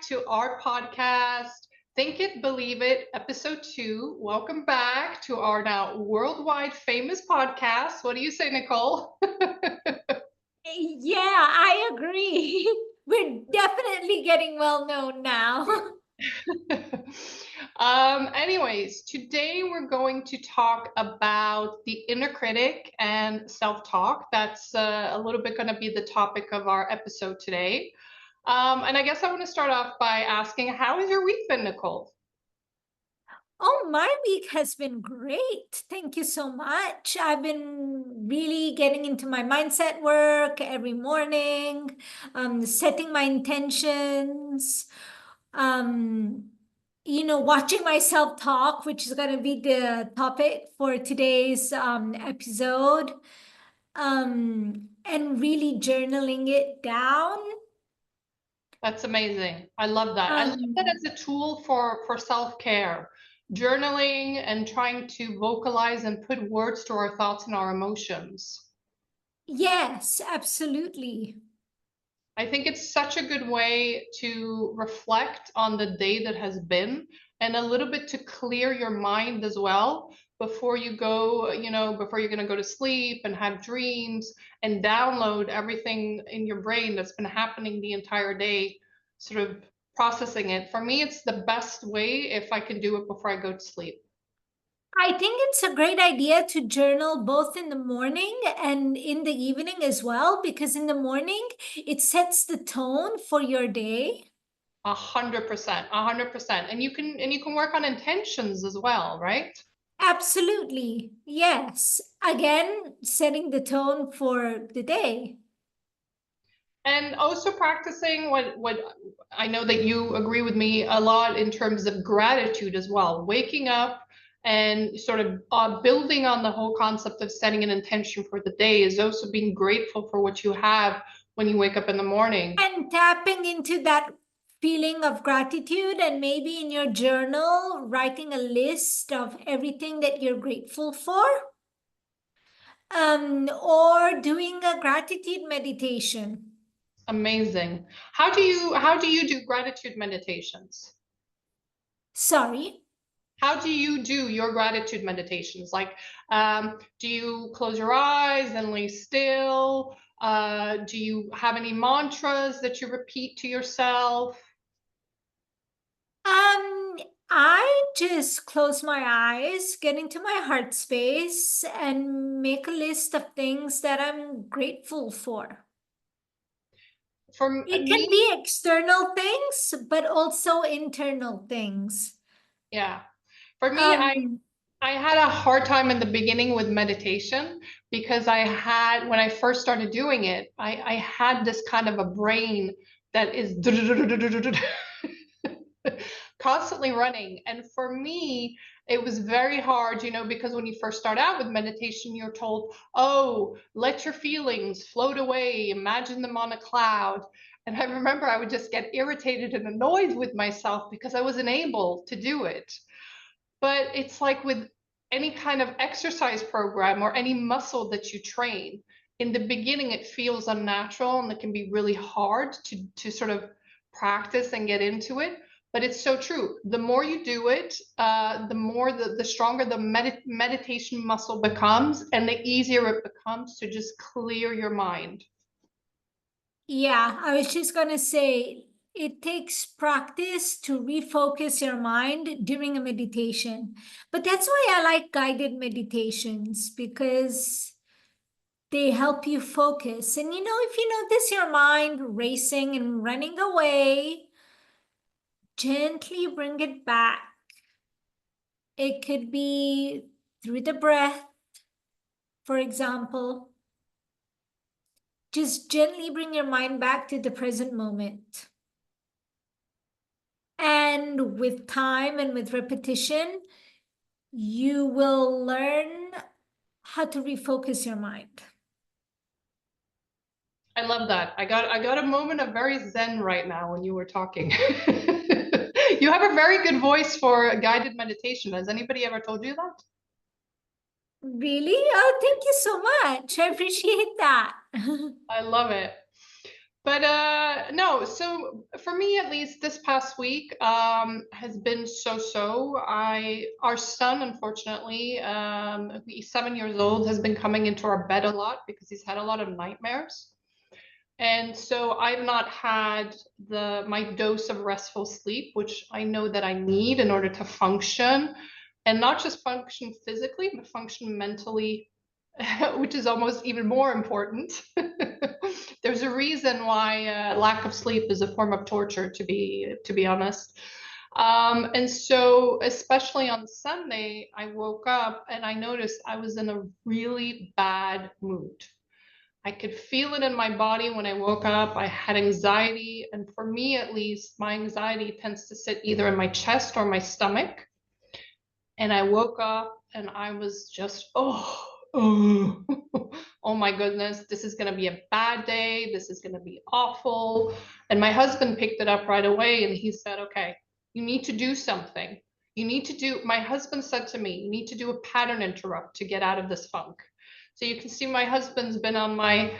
to our podcast, Think It, Believe It, episode 2. Welcome back to our now worldwide famous podcast. What do you say, Nicole? Yeah, I agree. We're definitely getting well known now. Anyways, today we're going to talk about the inner critic and self-talk. That's a little bit going to be the topic of our episode today. And I guess I want to start off by asking, how has your week been, Nicole? Oh, my week has been great. Thank you so much. I've been really getting into my mindset work every morning, setting my intentions, um, watching myself talk, which is going to be the topic for today's episode, and really journaling it down. That's amazing. I love that. I love that Um, as a tool for self-care. Journaling and trying to vocalize and put words to our thoughts and our emotions. yes, absolutely. I think it's such a good way to reflect on the day that has been and a little bit to clear your mind as well before you go, before you're going to go to sleep and have dreams and download everything in your brain that's been happening the entire day, sort of processing it. For me, it's the best way if I can do it before I go to sleep. I think it's a great idea to journal both in the morning and in the evening as well, because in the morning it sets the tone for your day. 100%, 100%. And you can work on intentions as well, right? Absolutely. Yes. Again, setting the tone for the day. And also practicing what I know that you agree with me a lot in terms of gratitude as well. Waking up and sort of building on the whole concept of setting an intention for the day is also being grateful for what you have when you wake up in the morning. And tapping into that feeling of gratitude, and maybe in your journal, writing a list of everything that you're grateful for. Or doing a gratitude meditation. Amazing. How do you do gratitude meditations? Sorry. How do you do your gratitude meditations? Like, do you close your eyes and lay still? Do you have any mantras that you repeat to yourself? Um, I just close my eyes, get into my heart space, and make a list of things that I'm grateful for. For It can me, be external things, but also internal things. yeah. For me, Um, I had a hard time in the beginning with meditation because when I first started doing it, I had this kind of a brain that is constantly running. And for me, it was very hard, because when you first start out with meditation, you're told, oh, let your feelings float away, imagine them on a cloud. And I remember I would just get irritated and annoyed with myself because I wasn't able to do it. But it's like with any kind of exercise program or any muscle that you train, in the beginning, it feels unnatural and it can be really hard to sort of practice and get into it. But it's so true. The more you do it, the stronger the meditation muscle becomes, and the easier it becomes to just clear your mind. yeah, I was just gonna say it takes practice to refocus your mind during a meditation. But that's why I like guided meditations, because they help you focus. And if you notice your mind racing and running away, gently bring it back. It could be through the breath, for example. Just gently bring your mind back to the present moment. And with time and with repetition, you will learn how to refocus your mind. I love that. I got a moment of very zen right now when you were talking. You have a very good voice for guided meditation. Has anybody ever told you that? Really? Oh, thank you so much. I appreciate that. I love it. But no, so for me at least this past week has been so. Our son, unfortunately, he's 7 years old, has been coming into our bed a lot because he's had a lot of nightmares. And so I've not had my dose of restful sleep, which I know that I need in order to function, and not just function physically, but function mentally, which is almost even more important. There's a reason why lack of sleep is a form of torture, to be honest. And so, especially on Sunday, I woke up and I noticed I was in a really bad mood. I could feel it in my body when I woke up. I had anxiety, and for me at least, my anxiety tends to sit either in my chest or my stomach. And I woke up and I was just, oh, oh my goodness, this is going to be a bad day. This is going to be awful. And my husband picked it up right away and he said, okay, you need to do something. My husband said to me, you need to do a pattern interrupt to get out of this funk. So you can see my husband's been on my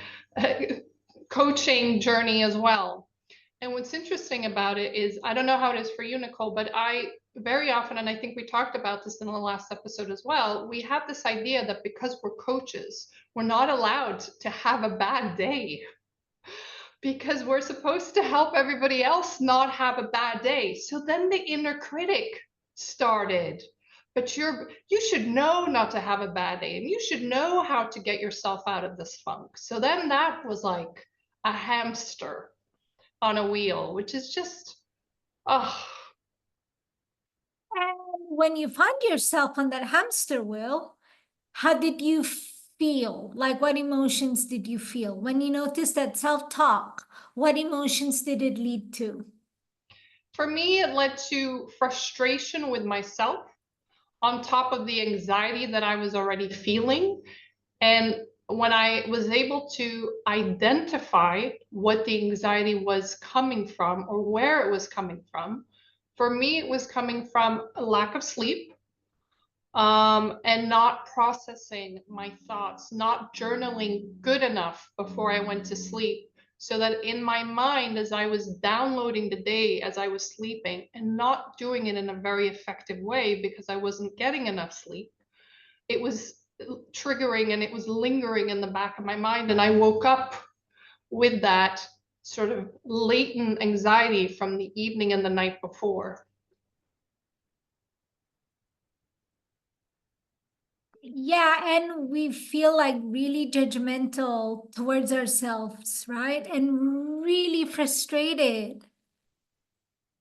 coaching journey as well. And what's interesting about it is, I don't know how it is for you, Nicole, but I very often, and I think we talked about this in the last episode as well, we have this idea that because we're coaches, we're not allowed to have a bad day because we're supposed to help everybody else not have a bad day. So then the inner critic started. But you should know not to have a bad day, and you should know how to get yourself out of this funk. So then that was like a hamster on a wheel, which is just, oh, And when you find yourself on that hamster wheel, how did you feel? Like, what emotions did you feel? When you noticed that self-talk, what emotions did it lead to? for me, it led to frustration with myself on top of the anxiety that I was already feeling. And when I was able to identify what the anxiety was coming from or where it was coming from, for me, it was coming from a lack of sleep, and not processing my thoughts, not journaling good enough before I went to sleep. So that in my mind, as I was downloading the day, as I was sleeping, and not doing it in a very effective way because I wasn't getting enough sleep, it was triggering and it was lingering in the back of my mind. And I woke up with that sort of latent anxiety from the evening and the night before. Yeah, and we feel like really judgmental towards ourselves, right? And really frustrated.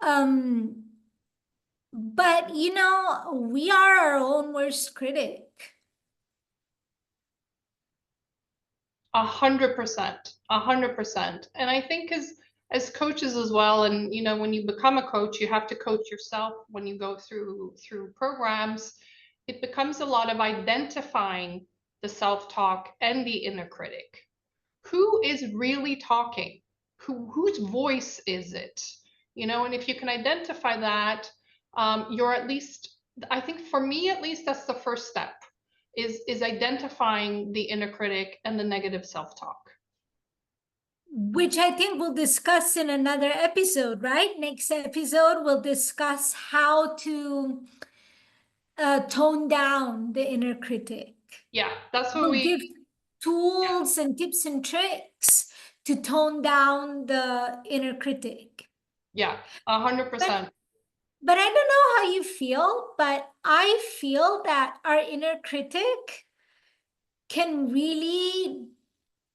Um, but we are our own worst critic. 100%, 100%. And I think as coaches as well, and when you become a coach, you have to coach yourself when you go through programs. It becomes a lot of identifying the self-talk and the inner critic. Who is really talking? Whose voice is it? And if you can identify that, you're at least, I think for me at least, that's the first step, is identifying the inner critic and the negative self-talk. Which I think we'll discuss in another episode, right? Next episode, we'll discuss how to tone down the inner critic. Yeah, that's what We'll we, give tools and tips and tricks to tone down the inner critic. yeah, But 100%. but I don't know how you feel, but I feel that our inner critic can really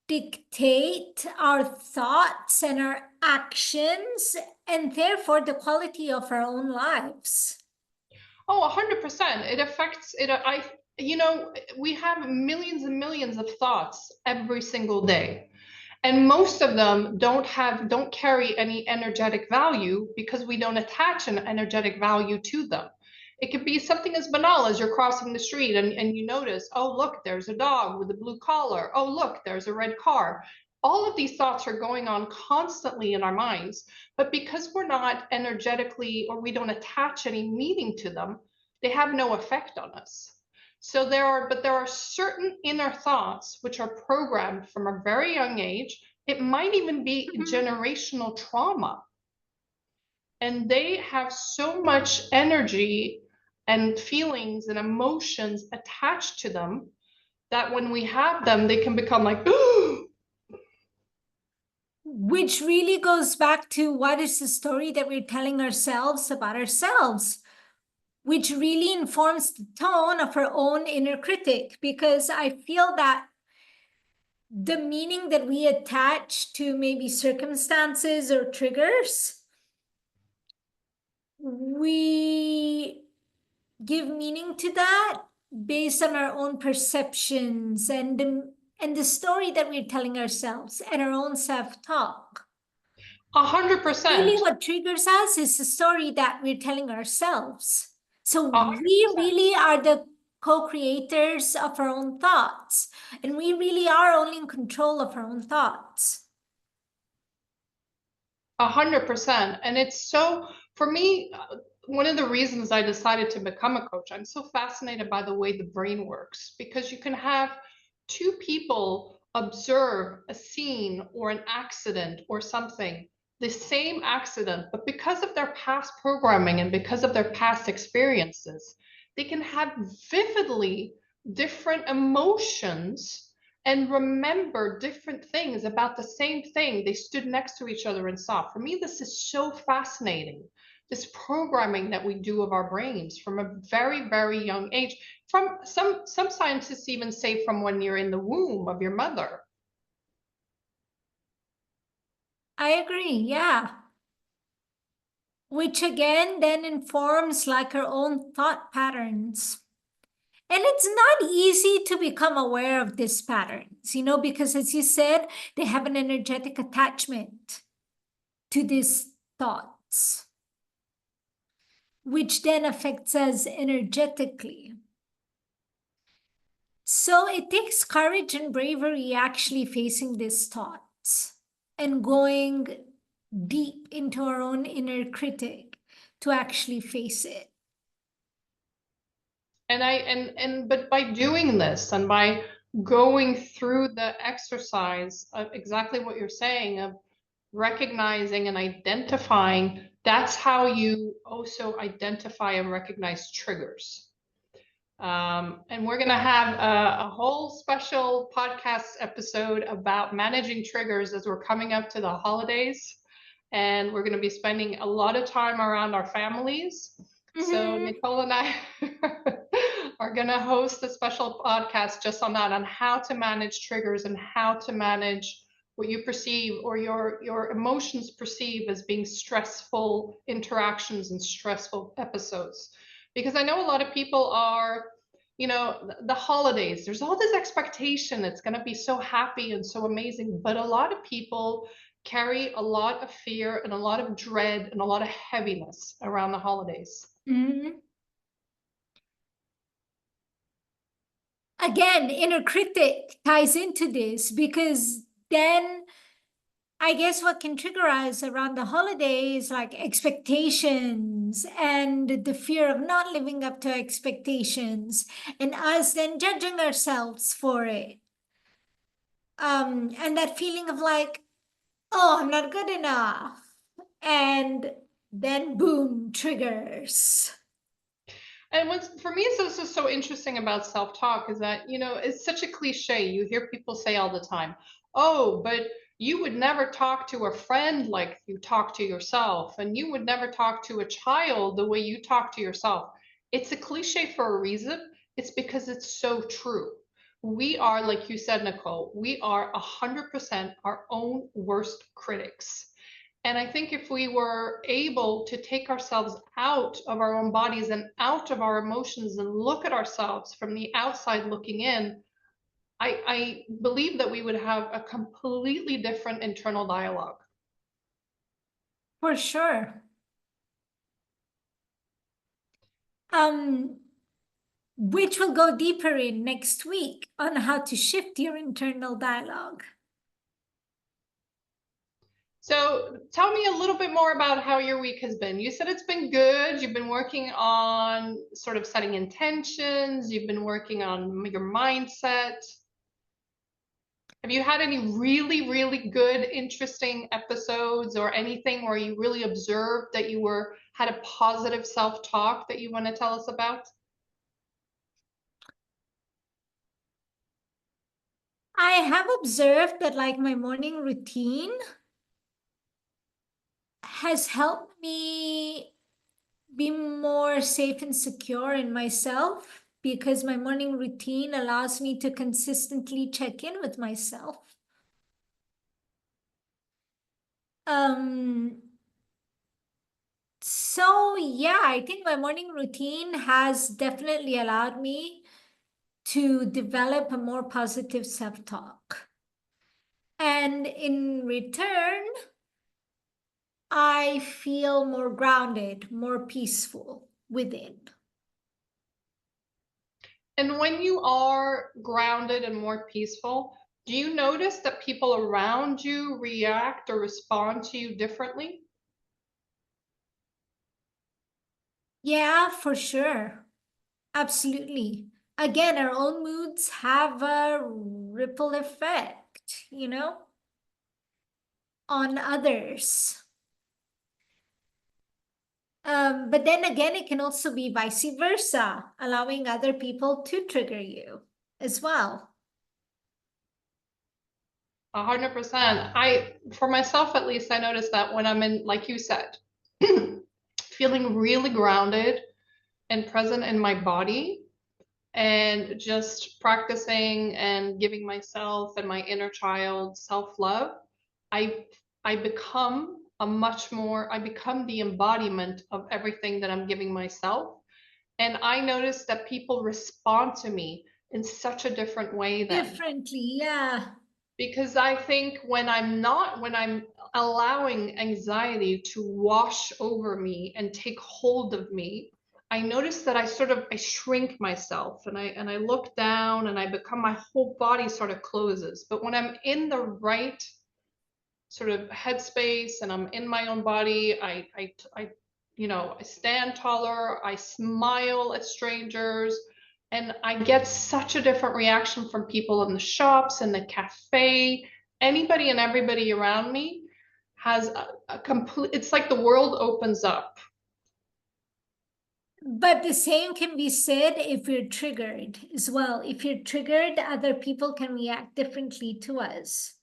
dictate our thoughts and our actions, and therefore the quality of our own lives. Oh, 100%. It affects it. We have millions and millions of thoughts every single day. And most of them don't carry any energetic value because we don't attach an energetic value to them. It could be something as banal as you're crossing the street and you notice, oh, look, there's a dog with a blue collar. Oh, look, there's a red car. All of these thoughts are going on constantly in our minds, but because we're not energetically, or we don't attach any meaning to them, they have no effect on us. But there are certain inner thoughts which are programmed from a very young age, It might even be Mhm. generational trauma. And they have so much energy and feelings and emotions attached to them that when we have them, they can become like, Which really goes back to what is the story that we're telling ourselves about ourselves, which really informs the tone of our own inner critic. Because I feel that the meaning that we attach to maybe circumstances or triggers, we give meaning to that based on our own perceptions and the story that we're telling ourselves and our own self-talk. Really 100%, what triggers us is the story that we're telling ourselves. So a hundred we percent. really are the co-creators of our own thoughts, and we really are only in control of our own thoughts. 100%. And it's so, for me, one of the reasons I decided to become a coach, I'm so fascinated by the way the brain works because you can have two people observe a scene or an accident or something, the same accident, but because of their past programming and because of their past experiences, they can have vividly different emotions and remember different things about the same thing they stood next to each other and saw. For me, this is so fascinating. This programming that we do of our brains from a very, very young age. From some scientists even say from when you're in the womb of your mother. I agree, yeah. Which again then informs like our own thought patterns. And it's not easy to become aware of these patterns, because as you said, they have an energetic attachment to these thoughts, which then affects us energetically. So it takes courage and bravery actually facing these thoughts and going deep into our own inner critic to actually face it. But by doing this and by going through the exercise of exactly what you're saying of recognizing and identifying, that's how you also identify and recognize triggers. And we're going to have a whole special podcast episode about managing triggers as we're coming up to the holidays. And we're going to be spending a lot of time around our families. So Mhm. Nicole and I are going to host a special podcast just on that, on how to manage triggers and how to manage what you perceive or your emotions perceive as being stressful interactions and stressful episodes. Because I know a lot of people are, the holidays, there's all this expectation it's going to be so happy and so amazing, but a lot of people carry a lot of fear and a lot of dread and a lot of heaviness around the holidays. Mhm. Again, inner critic ties into this because then I guess what can trigger us around the holidays like expectations and the fear of not living up to expectations and us then judging ourselves for it. And that feeling of like, oh, I'm not good enough. And then boom, triggers. And what's for me is also so interesting about self-talk is that, it's such a cliche. You hear people say all the time, oh, but you would never talk to a friend like you talk to yourself, and you would never talk to a child the way you talk to yourself. It's a cliche for a reason. It's because it's so true. We are, like you said, Nicole, we are 100% our own worst critics. And I think if we were able to take ourselves out of our own bodies and out of our emotions and look at ourselves from the outside looking in, I believe that we would have a completely different internal dialogue. For sure. Um, which we'll go deeper in next week on how to shift your internal dialogue. So tell me a little bit more about how your week has been. You said it's been good. You've been working on sort of setting intentions. You've been working on your mindset. Have you had any really, really good, interesting episodes or anything where you really observed that you had a positive self-talk that you want to tell us about? I have observed that like my morning routine has helped me be more safe and secure in myself because my morning routine allows me to consistently check in with myself. Um, so yeah, I think my morning routine has definitely allowed me to develop a more positive self-talk. And in return, I feel more grounded, more peaceful within. And when you are grounded and more peaceful, do you notice that people around you react or respond to you differently? Yeah, for sure. Absolutely. Again, our own moods have a ripple effect, on others. But then again, it can also be vice versa, allowing other people to trigger you as well. 100%. For myself at least, I notice that when I'm in, like you said, feeling really grounded and present in my body and just practicing and giving myself and my inner child self-love, I I become I become the embodiment of everything that I'm giving myself. And I notice that people respond to me in such a different way then. Differently, yeah. Because I think when I'm allowing anxiety to wash over me and take hold of me, I notice that I shrink myself and I look down and I become my whole body sort of closes. But when I'm in the right sort of headspace and I'm in my own body, I stand taller, I smile at strangers, and I get such a different reaction from people in the shops, in the cafe, anybody and everybody around me has a complete, it's like the world opens up. But the same can be said if we're triggered as well. If you're triggered, other people can react differently to us.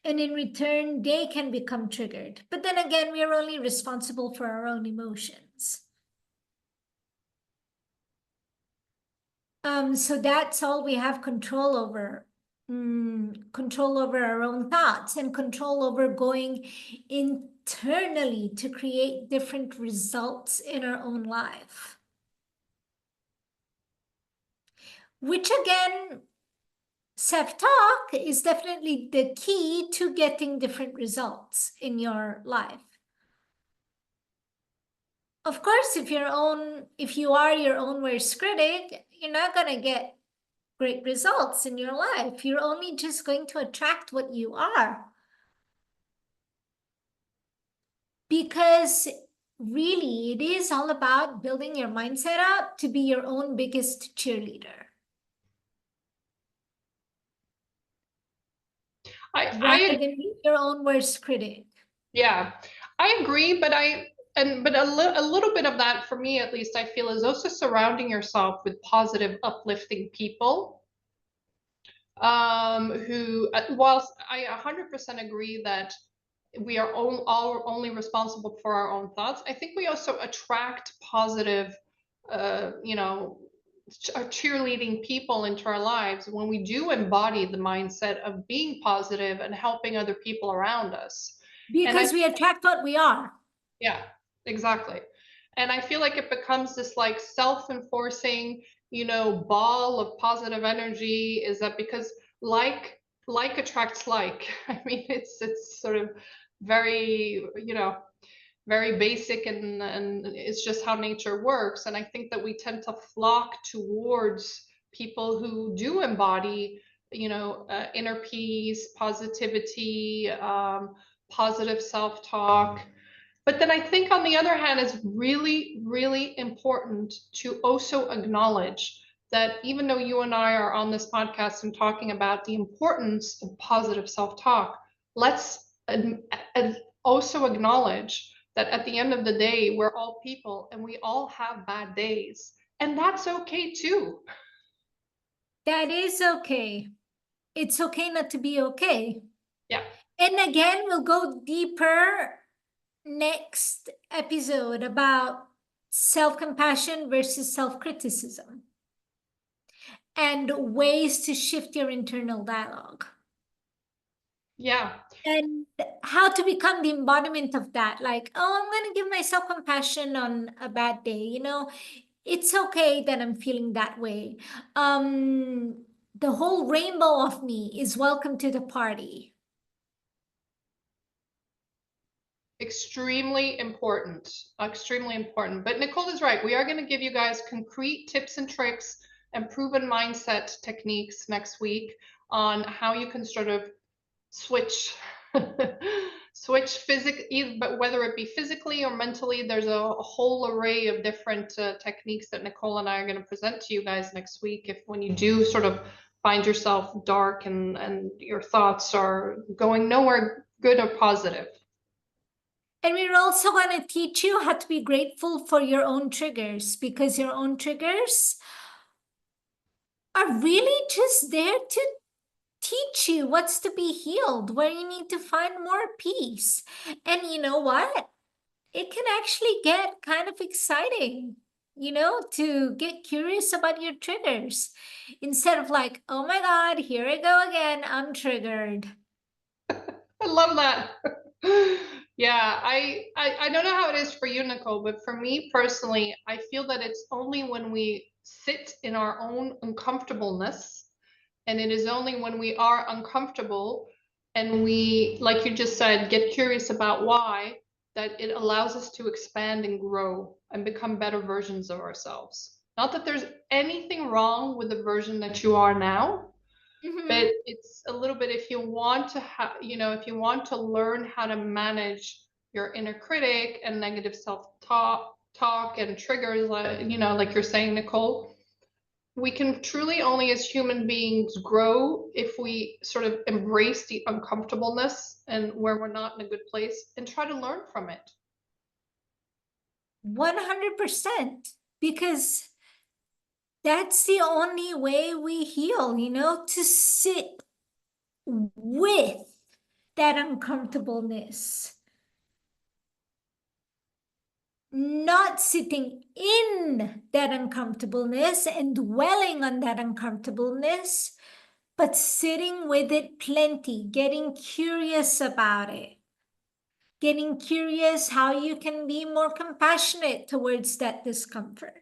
And in return, they can become triggered. But then again, we are only responsible for our own emotions. So that's all we have control over. Control over our own thoughts and control over going internally to create different results in our own life. Which again, self-talk is definitely the key to getting different results in your life. Of course, if you are your own worst critic, you're not gonna get great results in your life. You're only just going to attract what you are. Because really, it is all about building your mindset up to be your own biggest cheerleader rather I than be your own worst critic. Yeah, I agree, but a little bit of that for me at least I feel is also surrounding yourself with positive, uplifting people who, whilst I 100% agree that we are all only responsible for our own thoughts, I think we also attract positive, you know, cheerleading people into our lives when we do embody the mindset of being positive and helping other people around us. And I Because we attract what we are. Yeah, exactly. And I feel like it becomes this like self-enforcing, ball of positive energy is that because like attracts like. I mean, it's sort of very, very basic and it's just how nature works. And I think that we tend to flock towards people who do embody, inner peace, positivity, positive self-talk. But then I think on the other hand, it's really, really important to also acknowledge that even though you and I are on this podcast and talking about the importance of positive self-talk, let's also acknowledge that at the end of the day, we're all people and we all have bad days. And that's okay too. That is okay. It's okay not to be okay. Yeah. And again, we'll go deeper next episode about self-compassion versus self-criticism and ways to shift your internal dialogue. Yeah. And how to become the embodiment of that. Like, oh, I'm going to give myself compassion on a bad day. It's okay that I'm feeling that way. The whole rainbow of me is welcome to the party. Extremely important. Extremely important. But Nicole is right. We are going to give you guys concrete tips and tricks and proven mindset techniques next week on how you can sort of switch switch but whether it be physically or mentally, there's a whole array of different techniques that Nicole and I are going to present to you guys next week. If when you do sort of find yourself dark and your thoughts are going nowhere good or positive. And we're also going to teach you how to be grateful for your own triggers, because your own triggers are really just there to teach you what's to be healed, where you need to find more peace. And you know what? It can actually get kind of exciting, to get curious about your triggers instead of like, oh my God, here I go again, I'm triggered. I love that. Yeah, I don't know how it is for you, Nicole, but for me personally, I feel that it's only when we sit in our own uncomfortableness, and it is only when we are uncomfortable and we, like you just said, get curious about why, that it allows us to expand and grow and become better versions of ourselves. Not that there's anything wrong with the version that you are now, but Mm-hmm. it's a little bit, if you want to if you want to learn how to manage your inner critic and negative self talk and triggers, like you're saying, Nicole, we can truly only as human beings grow if we sort of embrace the uncomfortableness and where we're not in a good place and try to learn from it. 100%. Because that's the only way we heal, to sit with that uncomfortableness, not sitting in that uncomfortableness and dwelling on that uncomfortableness, but sitting with it plenty, getting curious about it, getting curious how you can be more compassionate towards that discomfort,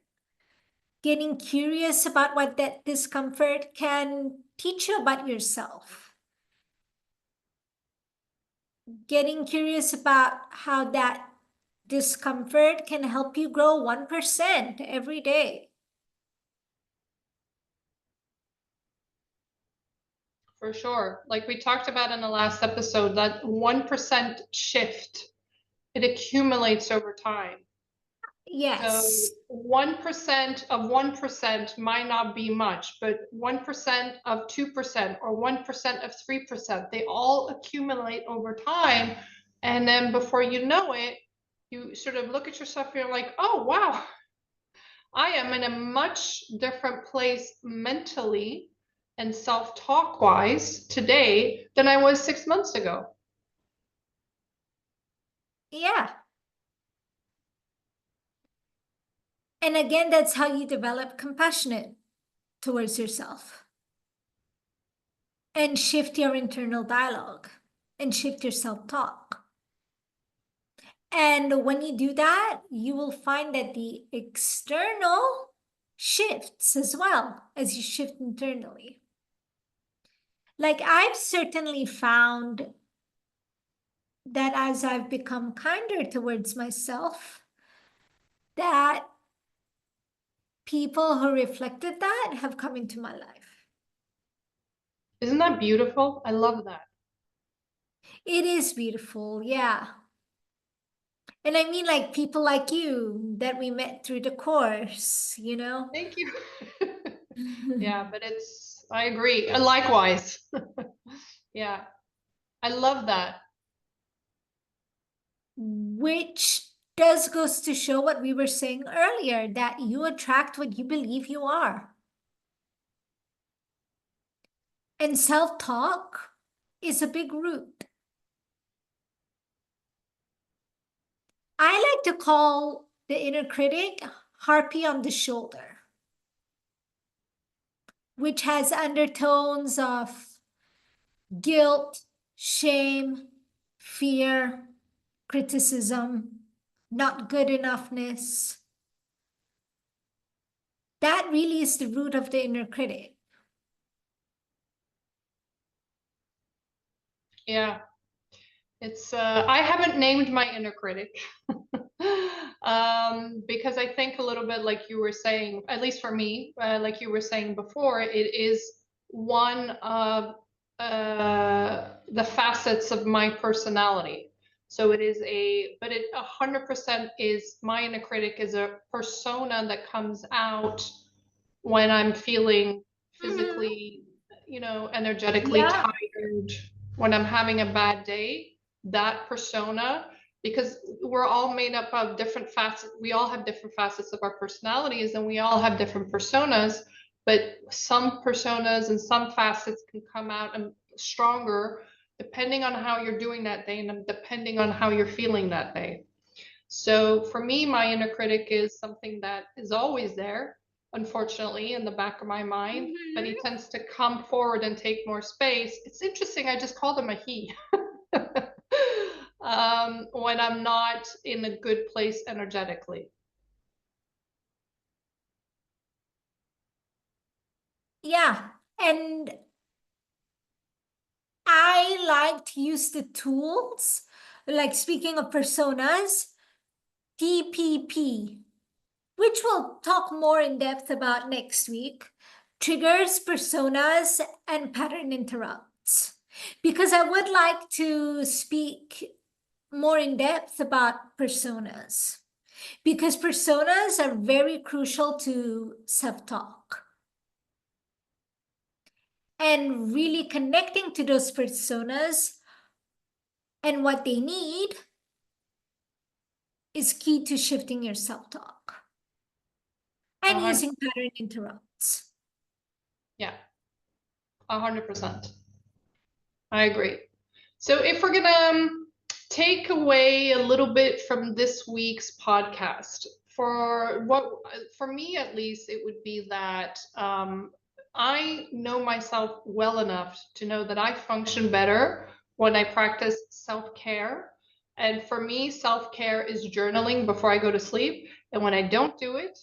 getting curious about what that discomfort can teach you about yourself, getting curious about how that discomfort can help you grow 1% every day. For sure, like we talked about in the last episode, that 1% shift, it accumulates over time. So Yes. 1% of 1% might not be much, but 1% of 2% or 1% of 3%, they all accumulate over time. And then before you know it, you sort of look at yourself and you're like, oh, wow, I am in a much different place mentally and self-talk wise today than I was 6 months ago. Yeah. And again, that's how you develop compassionate towards yourself and shift your internal dialogue and shift your self-talk. And when you do that, you will find that the external shifts as well as you shift internally. Like I've certainly found that as I've become kinder towards myself, that people who reflected that have come into my life. Isn't that beautiful? I love that. It is beautiful, yeah. And I mean, like people like you that we met through the course. Thank you. Yeah, but I agree. Likewise. Yeah, I love that. Which does goes to show what we were saying earlier, that you attract what you believe you are. And self-talk is a big root. I like to call the inner critic harpy on the shoulder, which has undertones of guilt, shame, fear, criticism, not good enoughness. That really is the root of the inner critic. Yeah. I haven't named my inner critic. Because I think a little bit like you were saying, at least for me, like you were saying before, it is one of the facets of my personality. So but it 100% is my inner critic is a persona that comes out when I'm feeling Mhm. physically, energetically Yeah. tired, when I'm having a bad day, that persona, because we're all made up of different facets. We all have different facets of our personalities and we all have different personas, but some personas and some facets can come out and stronger depending on how you're doing that day and depending on how you're feeling that day. So for me, my inner critic is something that is always there, unfortunately, in the back of my mind, but he Mhm. tends to come forward and take more space. It's interesting, I just called him a he. When I'm not in a good place energetically. Yeah. And I like to use the tools, like speaking of personas, TPP, which we'll talk more in depth about next week, triggers, personas, and pattern interrupts. Because I would like to speak more in depth about personas, because personas are very crucial to self talk. And really connecting to those personas and what they need is key to shifting your self talk A and hundred, using pattern interrupts. yeah, 100%. I agree. So if we're gonna take away a little bit from this week's podcast, for me at least, it would be that I know myself well enough to know that I function better when I practice self-care. And for me, self-care is journaling before I go to sleep. And when I don't do it,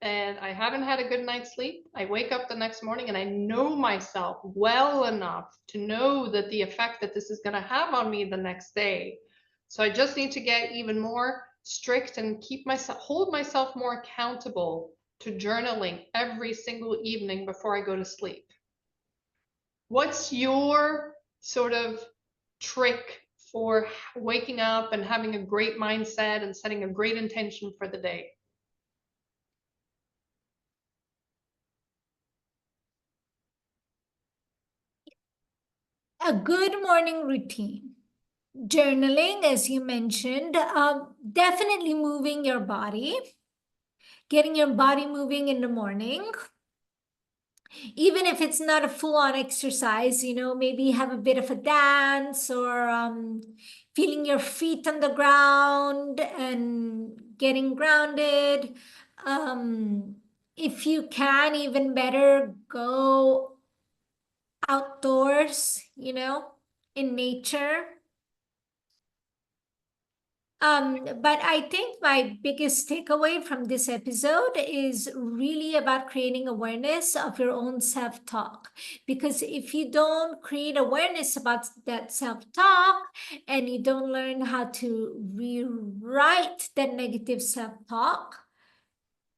and I haven't had a good night's sleep, I wake up the next morning and I know myself well enough to know that the effect that this is going to have on me the next day. So I just need to get even more strict and hold myself more accountable to journaling every single evening before I go to sleep. What's your sort of trick for waking up and having a great mindset and setting a great intention for the day? A good morning routine. Journaling, as you mentioned, definitely moving your body, getting your body moving in the morning. Even if it's not a full on exercise, maybe have a bit of a dance or feeling your feet on the ground and getting grounded. Um, if you can, even better, go outdoors, in nature. But I think my biggest takeaway from this episode is really about creating awareness of your own self talk. Because if you don't create awareness about that self talk and you don't learn how to rewrite that negative self talk,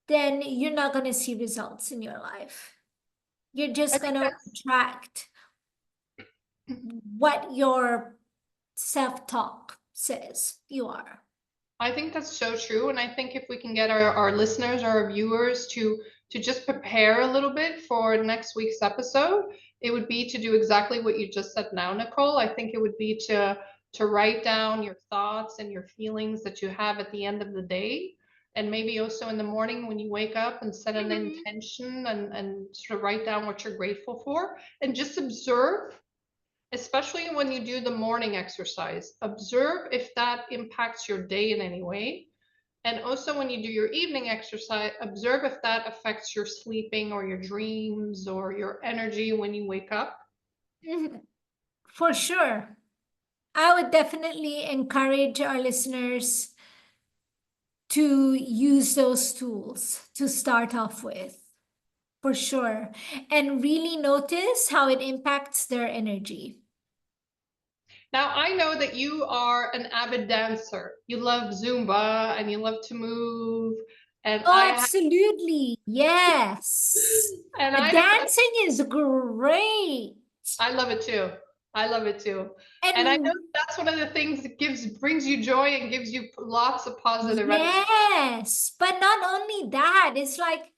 then you're not going to see results in your life. You're I just going think to attract what your self talk says you are. I think that's so true. And I think if we can get our listeners, our viewers to to just prepare a little bit for next week's episode, it would be to do exactly what you just said now, Nicole. I think it would be to write down your thoughts and your feelings that you have at the end of the day. And maybe also in the morning when you wake up and set an Mhm. intention and sort of write down what you're grateful for and just observe, especially when you do the morning exercise. Observe if that impacts your day in any way. And also when you do your evening exercise, observe if that affects your sleeping or your dreams or your energy when you wake up. Mhm. For sure. I would definitely encourage our listeners to use those tools to start off with, for sure, and really notice how it impacts their energy. Now, I know that you are an avid dancer. You love Zumba and you love to move. And Oh, absolutely. Yes. I know that Dancing is great. I love it too. I love it too. And I know And that's one of the things that brings you joy and gives you lots of positive energy. yes, but not only that, it's like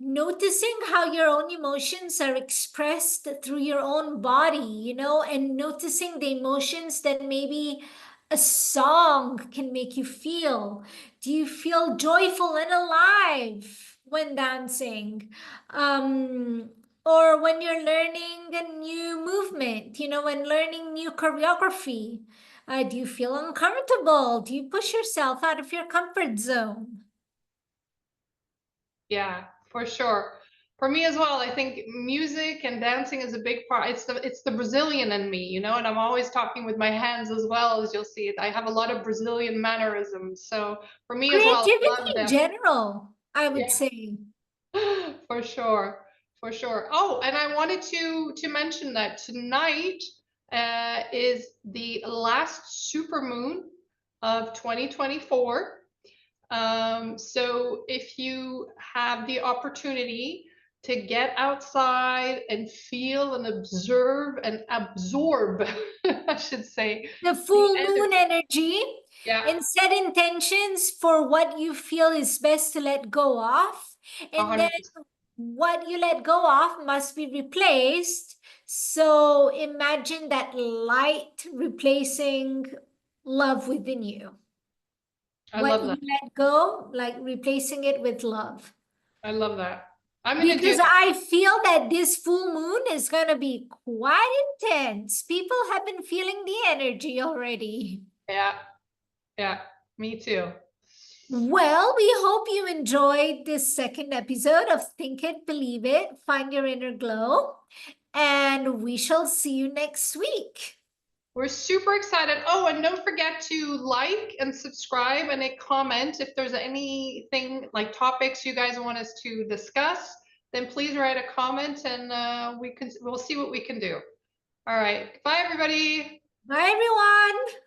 noticing how your own emotions are expressed through your own body, and noticing the emotions that maybe a song can make you feel. Do you feel joyful and alive when dancing? Um, or when you're learning a new movement, when learning new choreography? Do you feel uncomfortable? Do you push yourself out of your comfort zone? Yeah, for sure. For me as well, I think music and dancing is a big part. It's the Brazilian in me, and I'm always talking with my hands as well, as you'll see. I have a lot of Brazilian mannerisms. So for me as well, I Creativity love in dancing. general, I would Yeah, say. for sure. For sure. Oh, and I wanted to mention that tonight is the last super moon of 2024. So if you have the opportunity to get outside and feel and observe and absorb, I should say, The the full moon energy. energy, Yeah, and set intentions for what you feel is best to let go of. And then 100%. what you let go of must be replaced. So imagine that light replacing love within you. I What love you that. let go, like replacing it with love. I love that. I'm gonna do Because that. I feel that this full moon is going to be quite intense. People have been feeling the energy already. Yeah, yeah, me too. Well, we hope you enjoyed this second episode of Think It, Believe It, Find Your Inner Glow. And we shall see you next week. We're super excited. Oh, and don't forget to like and subscribe and a comment if there's anything like topics you guys want us to discuss. Then please write a comment and we'll see what we can do. All right. Bye, everybody. Bye, everyone.